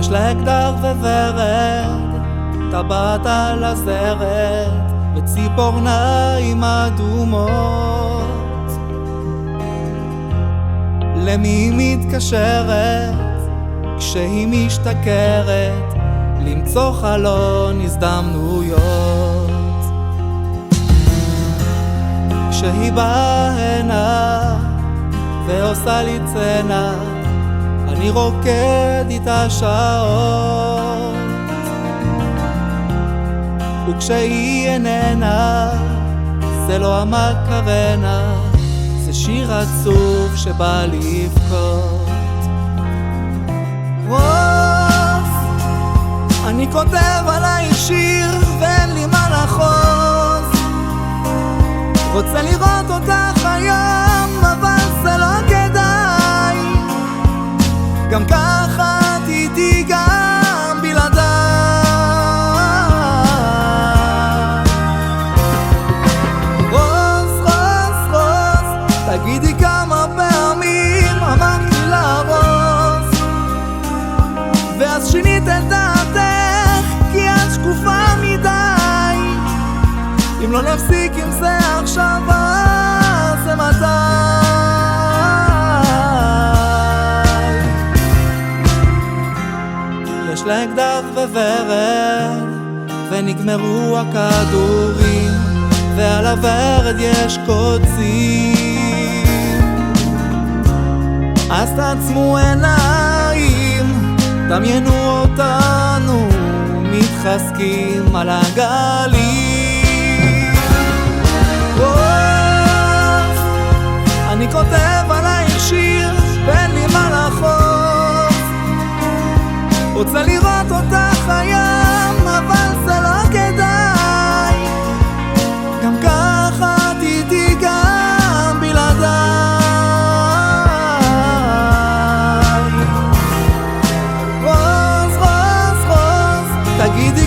יש לה אקדח וורד, טבעת על הזרת וציפורניים אדומות. למי היא מתקשרת כשהיא משתכרת למצוא חלון הזדמנויות? כשהיא באה הנה ועושה לי צנע, אני רוקד איתה שעות. וכשהיא איננה, זה לא המקרנה, זה שיר עצוב שבא לבכות. אני כותב עלייך שיר ואין לי מה לחוז, רוצה לראות אותך היום אבל זה לא כדאי, גם ככה את איתי גם בלעדיי. רוז, רוז, רוז, תגידי כמה פעמים אמרתי לה רוז, ואז שינית את דעתך כי את שקופה מדי. אם לא נפסיק עם זה עכשיו אז זה מתי? יש לה אקדח וורד ונגמרו הכדורים, ועל הוורד יש קוצים. אז תעצמו עיניים, דמיינו אותנו מתחזקים על הגלים. אני כותב עלייך שיר ואין לי מה לחוז, רוצה לראות אותך היום אבל זה לא כדאי, גם ככה את איתי גם בלעדיי. רוז, רוז, רוז, תגידי